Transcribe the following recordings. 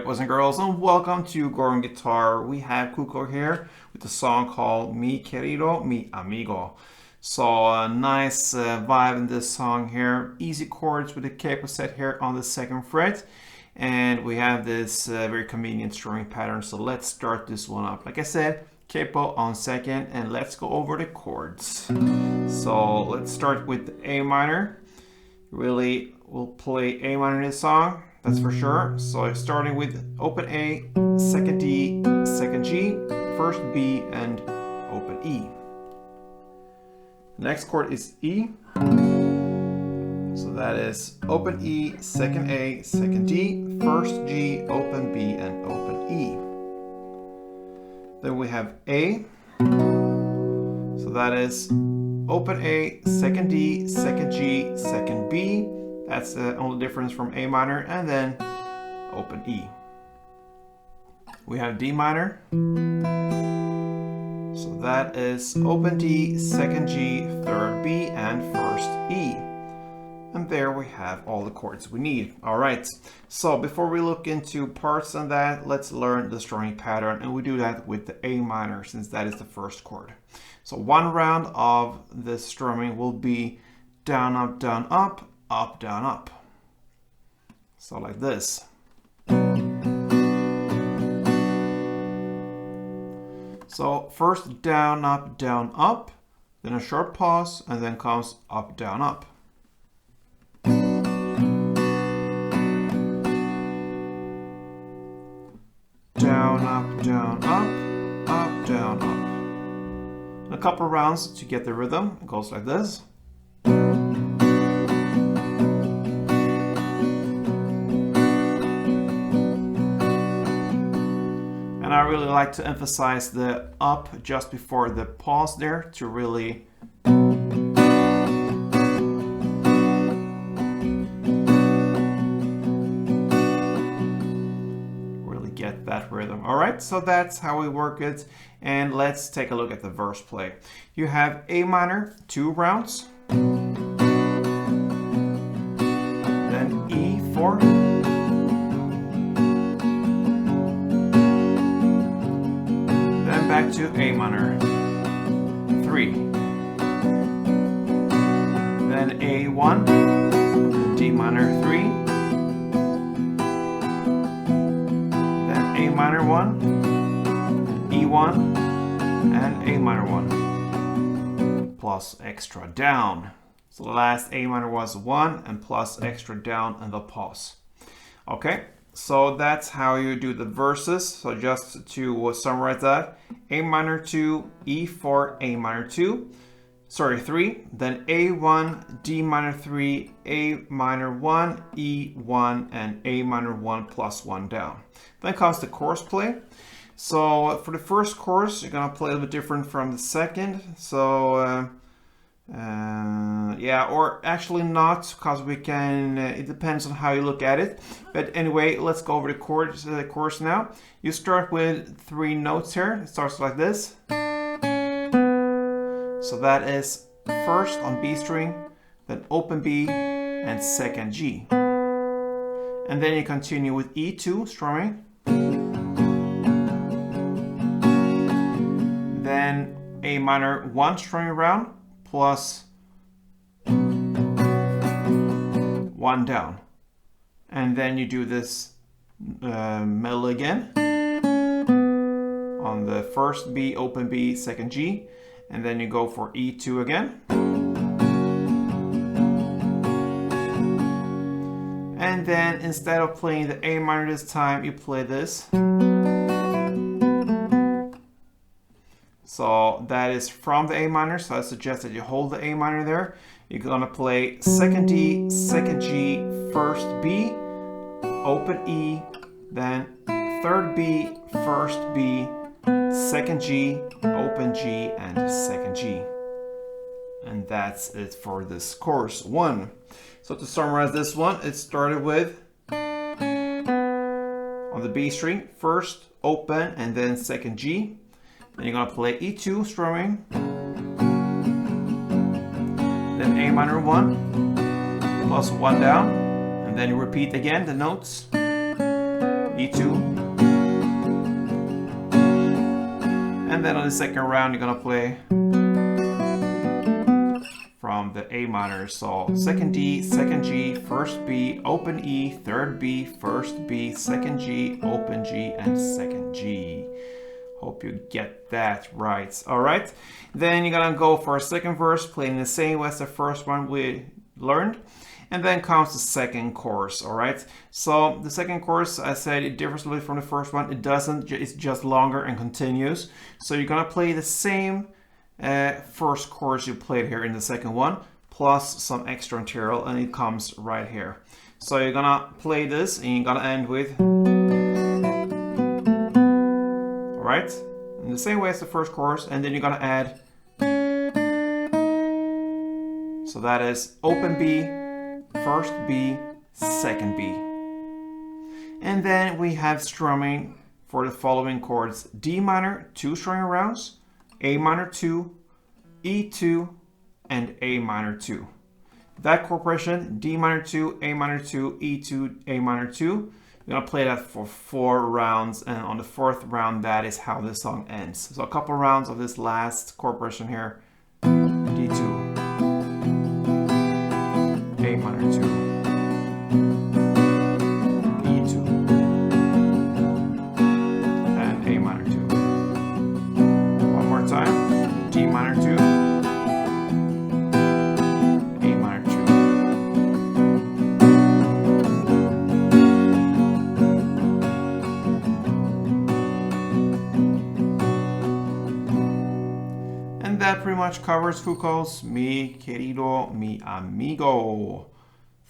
boys and girls, and welcome to Gordon Guitar. We have Cuco here with a song called Mi Querido, Mi Amigo. So a nice vibe in this song here. Easy chords with a capo set here on the 2nd fret. And we have this very convenient strumming pattern. So let's start this one up. Like I said, capo on 2nd, and let's go over the chords. So let's start with A minor. Really, we'll play A minor in this song. That's for sure. So starting with open A, 2nd D, 2nd G, 1st B, and open E. Next chord is E. So that is open E, 2nd A, 2nd D, 1st G, open B, and open E. Then we have A. So that is open A, 2nd D, 2nd G, 2nd B. That's the only difference from A minor, and then open E. We have D minor. So that is open D, 2nd G, 3rd B, and 1st E. And there we have all the chords we need. All right, so before we look into parts on that, let's learn the strumming pattern, and we do that with the A minor since that is the first chord. So one round of the strumming will be down, up, down, up, up, down, up. So like this. So first down, up, then a short pause, and then comes up, down, up. Down, up, down, up, up, down, up. And a couple rounds to get the rhythm. It goes like this. And I really like to emphasize the up just before the pause there to really get that rhythm. All right, so that's how we work it. And let's take a look at the verse play. You have A minor, 2 rounds. Then E4. Back to A minor, 3. Then A1, D minor 3. Then A minor 1, E1, and A minor 1. Plus extra down. So the last A minor was 1 and plus extra down and the pause. Okay. So that's how you do the verses. So just to summarize that, A minor 2, E4, A minor 2, 3, then A1, D minor 3, A minor 1, E1, and A minor 1 plus 1 down. Then comes the chorus play. So for the first chorus, you're gonna play a little bit different from the second. So yeah, or actually not, because we can, it depends on how you look at it. But anyway, let's go over the chords now. You start with 3 notes here. It starts like this. So that is first on B string, then open B, and 2nd G. And then you continue with E2 strumming. Then A minor 1 strumming round, plus 1 down. And then you do this melody again on the 1st B, open B, 2nd G, and then you go for E2 again. And then instead of playing the A minor this time, you play this. So that is from the A minor, so I suggest that you hold the A minor there. You're gonna play 2nd D, 2nd G, 1st B, open E, then 3rd B, 1st B, 2nd G, open G, and 2nd G. And that's it for this chorus 1. So to summarize this one, it started with on the B string, first open and then 2nd G. Then you're gonna play E2 strumming, then A minor 1, plus 1 down, and then you repeat again the notes. E2. And then on the second round, you're gonna play from the A minor. So second D, second G, first B, open E, third B, first B, second G, open G, and second G. Hope you get that right. All right. Then you're gonna go for a second verse, playing the same as the first one we learned. And then comes the second chorus, all right? So the second chorus, I said, it differs a little bit from the first one. It doesn't, it's just longer and continuous. So you're gonna play the same first chorus you played here in the second one, plus some extra material, and it comes right here. So you're gonna play this, and you're gonna end with, all right? In the same way as the first chorus, and then you're gonna add, so that is open B, first B, second B. And then we have strumming for the following chords: D minor, 2 strumming rounds, A minor 2, E2, and A minor 2. That chord progression, D minor 2, A minor 2, E2, A minor 2, you're gonna play that for 4 rounds, and on the 4th round, that is how the song ends. So a couple rounds of this last chord progression here: D2, A minor 2, E2, and A minor 2. One more time: D minor 2, A minor 2. And that pretty much covers Cuco's Mi Querido, Mi Amigo.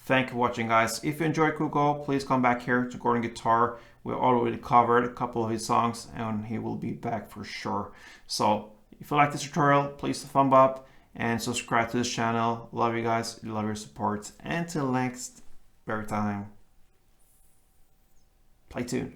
Thank you for watching, guys. If you enjoyed Cuco, please come back here to Gordon Guitar. We already covered a couple of his songs, and he will be back for sure. So if you like this tutorial, please thumb up and subscribe to this channel. Love you guys. Love your support. Until next very time, play tuned.